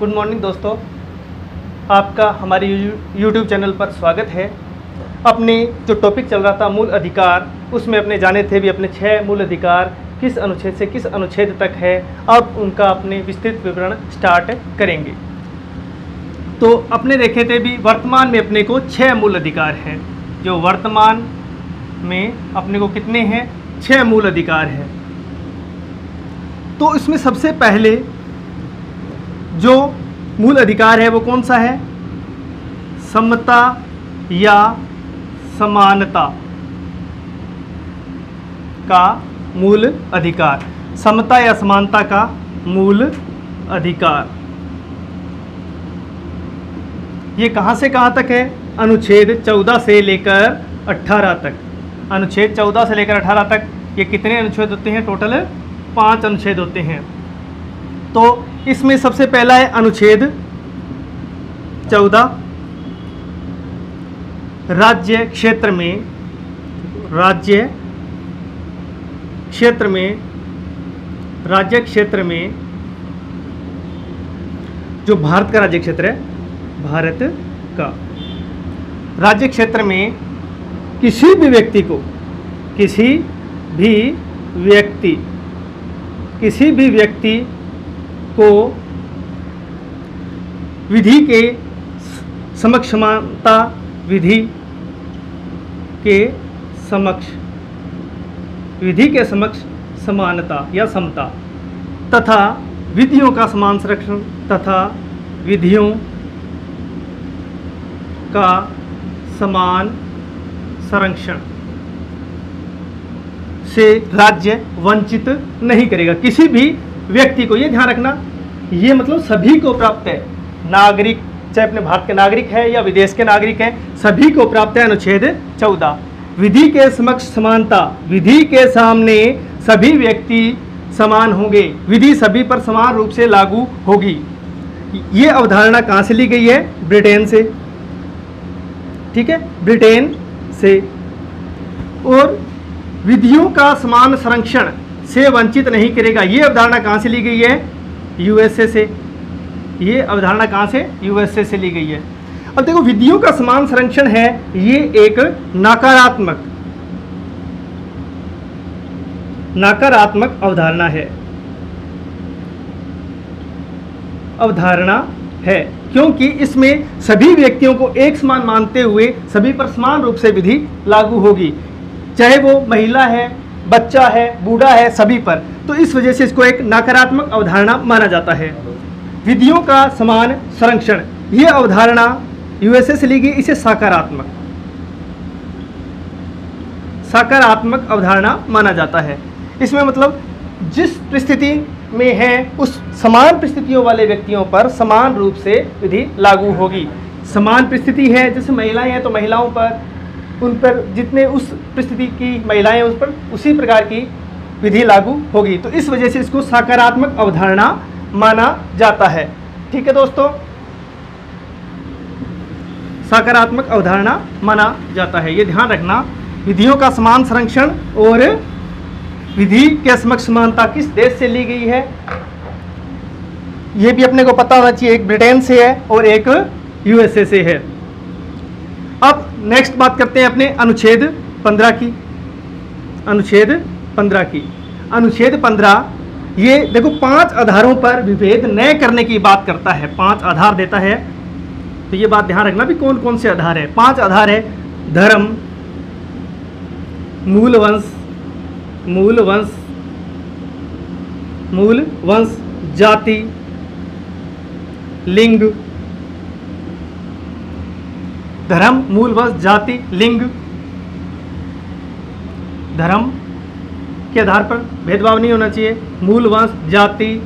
Good morning दोस्तों, आपका हमारे YouTube चैनल पर स्वागत है। अपने जो टॉपिक चल रहा था मूल अधिकार, उसमें अपने जाने थे भी अपने 6 मूल अधिकार किस अनुच्छेद से किस अनुच्छेद तक है। अब उनका अपने विस्तृत विवरण स्टार्ट करेंगे। तो अपने देखे थे भी वर्तमान में अपने को 6 मूल अधिकार हैं। जो वर्तमान में अपने को कितने हैं? 6 मूल अधिकार हैं। तो इसमें सबसे पहले जो मूल अधिकार है वो कौन सा है? समता या समानता का मूल अधिकार। समता या समानता का मूल अधिकार ये कहाँ से कहाँ तक है? अनुच्छेद 14 से लेकर 18 तक। अनुच्छेद 14 से लेकर 18 तक ये कितने अनुच्छेद होते हैं? टोटल 5 अनुच्छेद होते हैं। तो इसमें सबसे पहला है अनुच्छेद 14, राज्य क्षेत्र में जो भारत का राज्य क्षेत्र है, भारत का राज्य क्षेत्र में किसी भी व्यक्ति को विधि के समक्ष समानता, विधि के समक्ष समानता या समता तथा विधियों का समान संरक्षण तथा विधियों का समान संरक्षण से राज्य वंचित नहीं करेगा। किसी भी व्यक्ति को, ये ध्यान रखना, ये मतलब सभी को प्राप्त है। नागरिक, चाहे अपने भारत के नागरिक है या विदेश के नागरिक हैं, सभी को प्राप्त है अनुच्छेद 14। विधि के समक्ष समानता, विधि के सामने सभी व्यक्ति समान होंगे, विधि सभी पर समान रूप से लागू होगी। ये अवधारणा कहाँ से ली गई है? ब्रिटेन से। ठीक है, ब्रिटेन से। और विधियों का समान संरक्षण से वंचित नहीं करेगा, ये अवधारणा कहाँ से ली गई है? यूएसए से। ये अवधारणा कहाँ से? यूएसए से ली गई है। अब देखो, विधियों का समान संरक्षण है, ये एक नकारात्मक अवधारणा है, क्योंकि इसमें सभी व्यक्तियों को एक समान मानते हुए सभी पर समान रूप से विधि लागू होगी, चाहे वो महिला है, बच्चा है, बूढ़ा है, सभी पर। तो इस वजह से इसको एक नकारात्मक अवधारणा माना जाता है। विधियों का समान संरक्षण, यह अवधारणा यूएसए से ली गई, इसे सकारात्मक अवधारणा माना जाता है। इसमें मतलब जिस परिस्थिति में है उस समान परिस्थितियों वाले व्यक्तियों पर समान रूप से विधि लागू होगी। समान परिस्थिति है, जैसे महिलाएं हैं तो महिलाओं पर, उन पर जितने उस परिस्थिति की महिलाएं उस पर उसी प्रकार की विधि लागू होगी। तो इस वजह से इसको सकारात्मक अवधारणा माना जाता है। ठीक है दोस्तों, सकारात्मक अवधारणा माना जाता है, ये ध्यान रखना। विधियों का समान संरक्षण और विधि के समक्ष समानता किस देश से ली गई है, ये भी अपने को पता होना चाहिए। एक ब्रिटेन से है और एक यूएसए से है। अब नेक्स्ट बात करते हैं अपने अनुच्छेद 15 की। अनुच्छेद 15 ये देखो 5 आधारों पर विभेद न करने की बात करता है। 5 आधार देता है, तो ये बात ध्यान रखना भी कौन कौन से आधार है। 5 आधार है: धर्म, मूल वंश, जाति, लिंग। धर्म, मूल वंश, जाति, लिंग। धर्म के आधार पर भेदभाव नहीं होना चाहिए। मूल वंश, जाति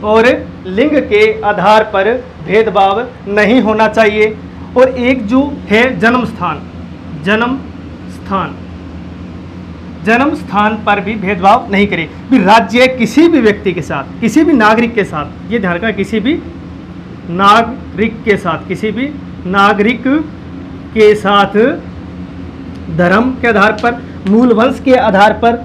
और लिंग के आधार पर भेदभाव नहीं होना चाहिए। और एक जो है जन्म स्थान पर भी भेदभाव नहीं करे। भी राज्य किसी भी व्यक्ति के साथ, किसी भी नागरिक के साथ, ये ध्यान रखना, किसी भी नागरिक के साथ धर्म के आधार पर, मूल वंश के आधार पर,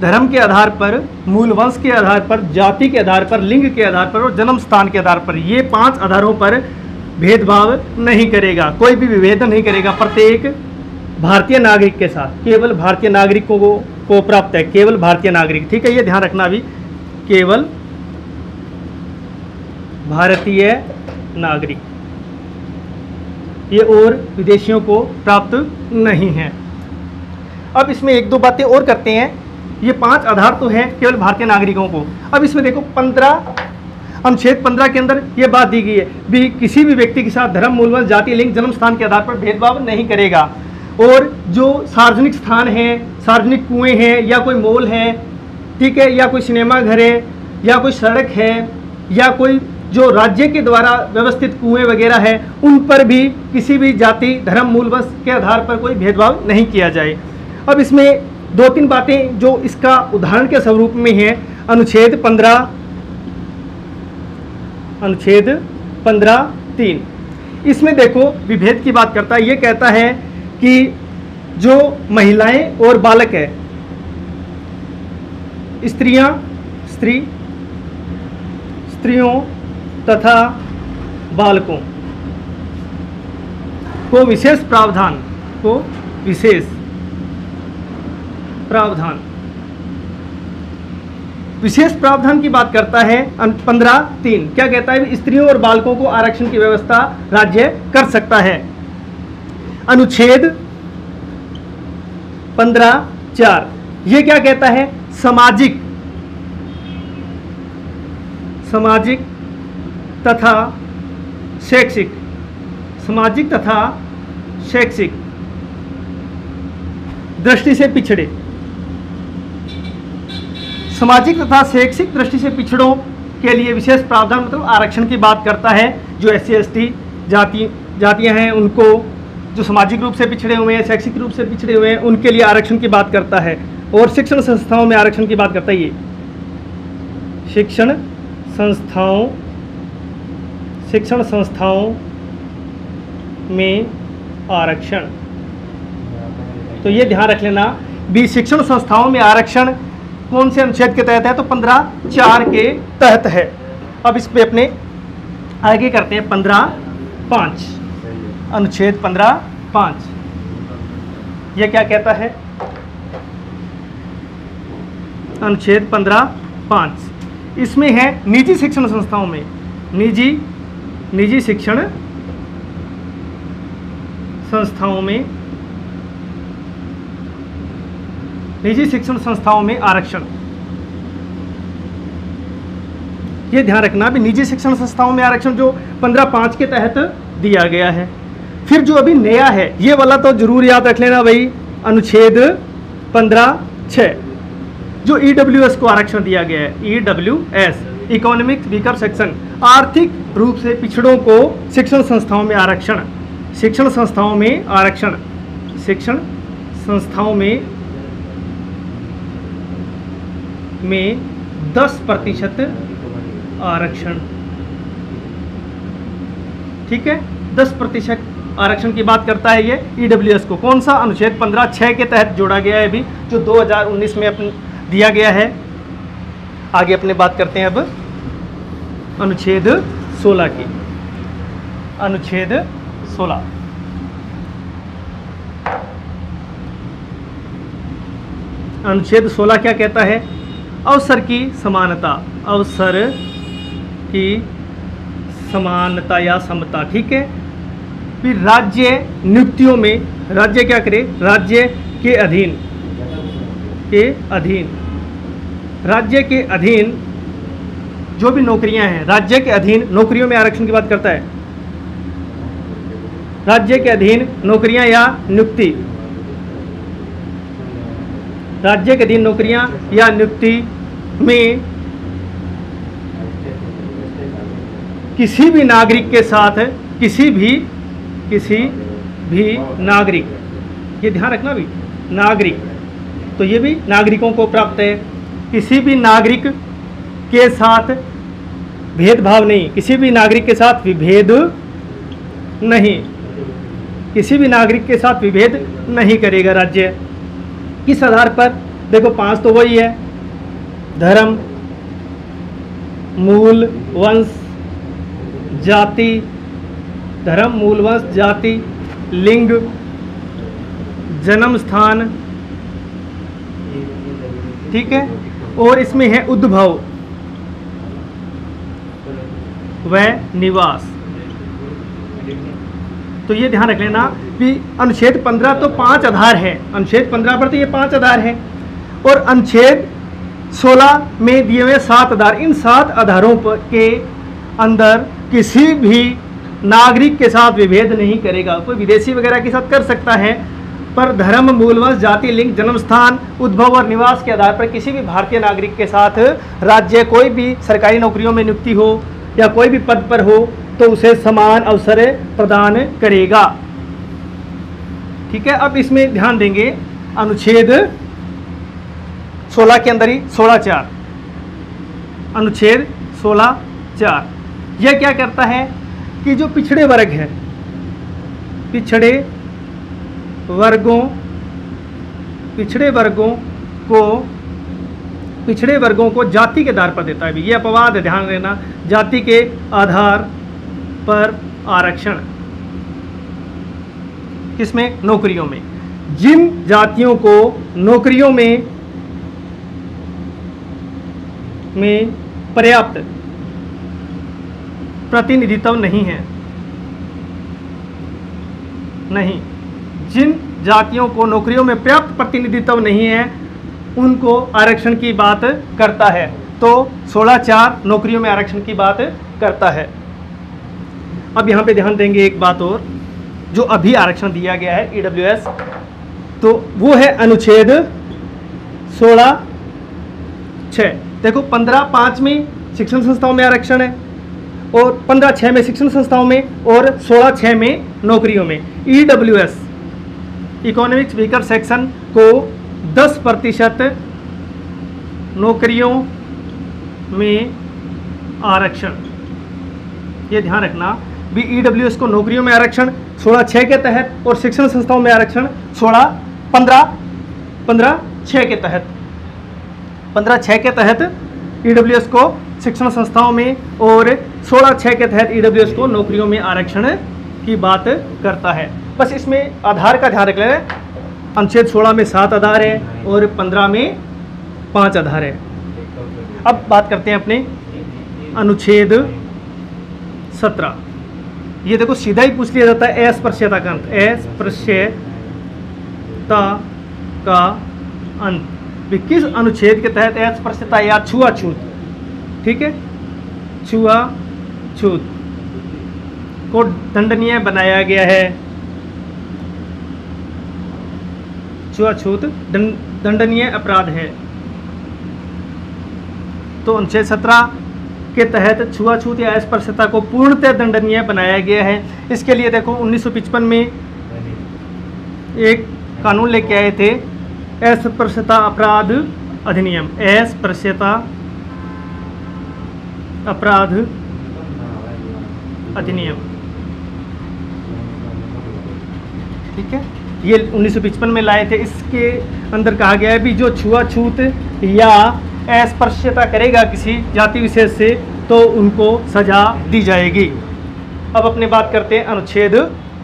धर्म के आधार पर, मूल वंश के आधार पर, जाति के आधार पर, लिंग के आधार पर और जन्म स्थान के आधार पर, ये 5 आधारों पर भेदभाव नहीं करेगा, कोई भी विभेदन नहीं करेगा प्रत्येक भारतीय नागरिक के साथ। केवल भारतीय नागरिकों को प्राप्त है, केवल भारतीय नागरिक, ठीक है, ये ध्यान रखना भी, केवल भारतीय नागरिक, ये और विदेशियों को प्राप्त नहीं है। अब इसमें 1-2 बातें और करते हैं। ये 5 आधार तो हैं केवल भारतीय नागरिकों को। अब इसमें देखो 15 अनुच्छेद 15 के अंदर ये बात दी गई है भी किसी भी व्यक्ति के साथ धर्म, मूल वंश, जाति, लिंग, जन्म स्थान के आधार पर भेदभाव नहीं करेगा। और जो सार्वजनिक स्थान है, सार्वजनिक कुएं हैं या कोई मॉल है, ठीक है, या कोई सिनेमा घर है या कोई सड़क है या कोई जो राज्य के द्वारा व्यवस्थित कुएं वगैरह है, उन पर भी किसी भी जाति, धर्म, मूल वंश के आधार पर कोई भेदभाव नहीं किया जाए। अब इसमें 2-3 बातें जो इसका उदाहरण के स्वरूप में है। अनुच्छेद 15(3), इसमें देखो विभेद की बात करता है। ये कहता है कि जो महिलाएं और बालक है, स्त्रियों तथा बालकों को विशेष प्रावधान की बात करता है। 15(3) क्या कहता है? स्त्रियों और बालकों को आरक्षण की व्यवस्था राज्य कर सकता है। अनुच्छेद 15(4) ये क्या कहता है? सामाजिक तथा शैक्षिक दृष्टि से पिछड़े, सामाजिक तथा शैक्षिक दृष्टि से पिछड़ों के लिए विशेष प्रावधान, मतलब आरक्षण की बात करता है। जो SC/ST जातियां हैं, उनको जो सामाजिक रूप से पिछड़े हुए हैं, शैक्षिक रूप से पिछड़े हुए हैं, उनके लिए आरक्षण की बात करता है। और शिक्षण संस्थाओं में आरक्षण की बात करता है। ये शिक्षण संस्थाओं में आरक्षण, तो ये ध्यान रख लेना भी, शिक्षण संस्थाओं में आरक्षण कौन से अनुच्छेद के तहत है? तो 15(4) के तहत है। अब इस पे अपने आगे करते हैं 15(5), अनुच्छेद 15(5) ये क्या कहता है? अनुच्छेद 15(5) इसमें है निजी शिक्षण संस्थाओं में, निजी शिक्षण संस्थाओं में आरक्षण। ये ध्यान रखना भी, निजी शिक्षण संस्थाओं में आरक्षण जो 15(5) के तहत दिया गया है। फिर जो अभी नया है, ये वाला तो जरूर याद रख लेना भाई, अनुच्छेद 15(6) जो EWS को आरक्षण दिया गया है। EWS, इकोनॉमिक वीकर सेक्शन, आर्थिक रूप से पिछड़ों को शिक्षण संस्थाओं में आरक्षण, शिक्षण संस्थाओं में 10% आरक्षण, ठीक है, 10% आरक्षण की बात करता है ये EWS को। कौन सा? अनुच्छेद 15(6) के तहत जोड़ा गया है अभी, जो 2019 में अपन दिया गया है। आगे अपने बात करते हैं अब अनुच्छेद 16 की। अनुच्छेद 16 क्या कहता है? अवसर की समानता या समता, ठीक है। फिर राज्य नियुक्तियों में राज्य क्या करे? राज्य के अधीन जो भी नौकरियां हैं, राज्य के अधीन नौकरियों में आरक्षण की बात करता है। राज्य के अधीन नौकरियां या नियुक्ति, राज्य के अधीन नौकरियां या नियुक्ति में किसी भी नागरिक के साथ, किसी भी नागरिक, ये ध्यान रखना भी, नागरिक, तो ये भी नागरिकों को प्राप्त है। किसी भी नागरिक के साथ भेदभाव नहीं, किसी भी नागरिक के साथ विभेद नहीं, किसी भी नागरिक के साथ विभेद नहीं करेगा राज्य। किस आधार पर? देखो 5 तो वही है, धर्म, मूल, वंश, जाति, धर्म, मूल, वंश, जाति, लिंग, जन्म स्थान, ठीक है, और इसमें है उद्भव व निवास। तो ये ध्यान रख लेना कि अनुच्छेद 15 तो 5 आधार है, अनुच्छेद 15 पर तो ये 5 आधार है, और अनुच्छेद 16 में दिए हुए 7 आधार, इन 7 आधारों पर के अंदर किसी भी नागरिक के साथ विभेद नहीं करेगा। कोई विदेशी वगैरह के साथ कर सकता है, पर धर्म, मूलवंश, जाति, लिंग, जन्म स्थान, उद्भव और निवास के आधार पर किसी भी भारतीय नागरिक के साथ राज्य कोई भी सरकारी नौकरियों में नियुक्ति हो या कोई भी पद पर हो तो उसे समान अवसर प्रदान करेगा। ठीक है, अब इसमें ध्यान देंगे अनुच्छेद 16 के अंदर ही 16(4), अनुच्छेद 16(4) यह क्या करता है कि जो पिछड़े वर्ग है, पिछड़े वर्गों को जाति के आधार पर देता है। ये अपवाद है, ध्यान देना, जाति के आधार पर आरक्षण किसमें? नौकरियों में। जिन जातियों को नौकरियों में पर्याप्त प्रतिनिधित्व जिन जातियों को नौकरियों में पर्याप्त प्रतिनिधित्व नहीं है उनको आरक्षण की बात करता है। तो 16(4) नौकरियों में आरक्षण की बात करता है। अब यहाँ पे ध्यान देंगे एक बात और, जो अभी आरक्षण दिया गया है EWS, तो वो है अनुच्छेद 16(6). देखो 15(5) में शिक्षण संस्थाओं में आरक्षण है, और 15(6) में शिक्षण संस्थाओं में, और 16(6) में नौकरियों में। EWS इकोनॉमिक्स वीकर सेक्शन को 10% नौकरियों में आरक्षण, ये ध्यान रखना भी। EWS को नौकरियों में आरक्षण 16(6) के तहत, और शिक्षण संस्थाओं में आरक्षण 15(6) के तहत। 15(6) के तहत EWS को शिक्षण संस्थाओं में, और 16(6) के तहत EWS को नौकरियों में आरक्षण की बात करता है। बस इसमें आधार का ध्यान रख लेना, अनुच्छेद 16 में 7 आधार है और 15 में 5 आधार है। अब बात करते हैं अपने अनुच्छेद 17। ये देखो सीधा ही पूछ लिया जाता है अस्पृश्यता का अंत, अस्पृश्यता का अंत भी किस अनुच्छेद के तहत अस्पृश्यता या छुआछूत, ठीक है, छुआछूत को दंडनीय बनाया गया है। छुआछूत दंडनीय अपराध है। तो अनुच्छेद 17 के तहत छुआछूत या अस्पृश्यता को पूर्णतः दंडनीय बनाया गया है। इसके लिए देखो 1955 में एक कानून लेके आए थे, अस्पृश्यता अपराध अधिनियम, अस्पृश्यता अपराध अधिनियम, ठीक है, ये 1955 में लाए थे। इसके अंदर कहा गया है भी जो छुआछूत या अस्पृश्यता करेगा किसी जाति विशेष से तो उनको सजा दी जाएगी। अब अपने बात करते हैं अनुच्छेद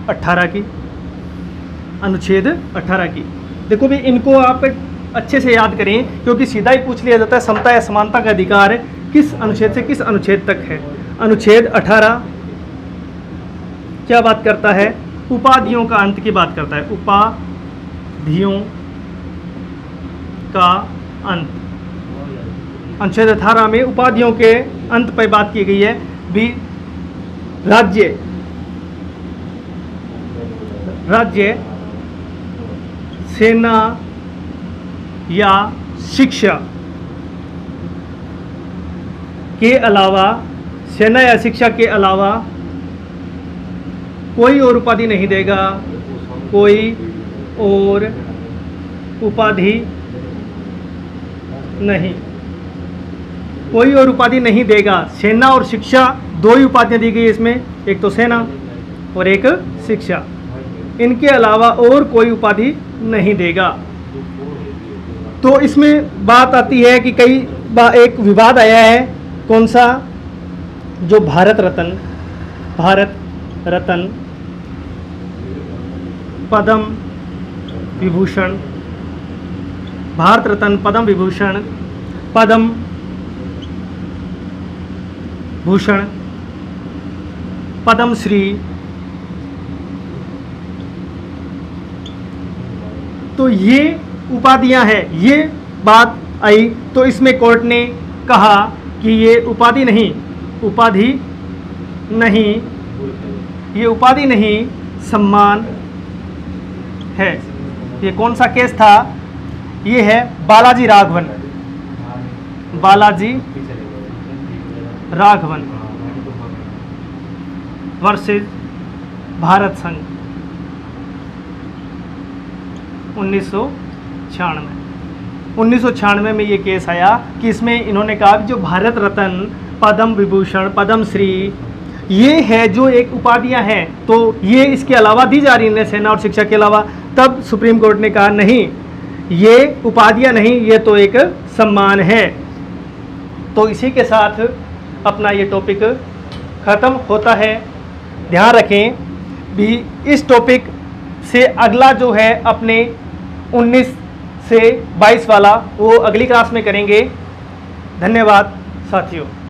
18 की। अनुच्छेद 18 की देखो भी, इनको आप अच्छे से याद करें क्योंकि सीधा ही पूछ लिया जाता है समता या समानता का अधिकार किस अनुच्छेद से किस अनुच्छेद तक है। अनुच्छेद 18 क्या बात करता है? उपाधियों का अंत की बात करता है। उपाधियों का अंत। अनुच्छेद 18 में उपाधियों के अंत पर बात की गई है भी। राज्य सेना या शिक्षा के अलावा, सेना या शिक्षा के अलावा कोई और उपाधि नहीं देगा, कोई और उपाधि नहीं, कोई और उपाधि नहीं देगा। सेना और शिक्षा दो ही उपाधियां दी गई इसमें, एक तो सेना और एक शिक्षा, इनके अलावा और कोई उपाधि नहीं देगा। तो इसमें बात आती है कि एक विवाद आया है, कौन सा, जो भारत रत्न पद्म विभूषण, भारत रत्न पद्म विभूषण, पद्म भूषण, पद्मश्री, तो ये उपाधियां हैं, ये बात आई। तो इसमें कोर्ट ने कहा कि ये उपाधि नहीं, ये उपाधि नहीं, सम्मान है। ये कौन सा केस था? ये है बालाजी राघवन वर्सेस भारत संघ 1996 में ये केस आया कि इसमें इन्होंने कहा कि जो भारत रत्न, पद्म विभूषण, पद्मश्री, ये है जो एक उपाधियां हैं, तो ये इसके अलावा दी जा रही है सेना और शिक्षा के अलावा। तब सुप्रीम कोर्ट ने कहा नहीं, ये उपाधियां नहीं, ये तो एक सम्मान है। तो इसी के साथ अपना ये टॉपिक ख़त्म होता है। ध्यान रखें भी इस टॉपिक से अगला जो है अपने 19 से 22 वाला वो अगली क्लास में करेंगे। धन्यवाद साथियों।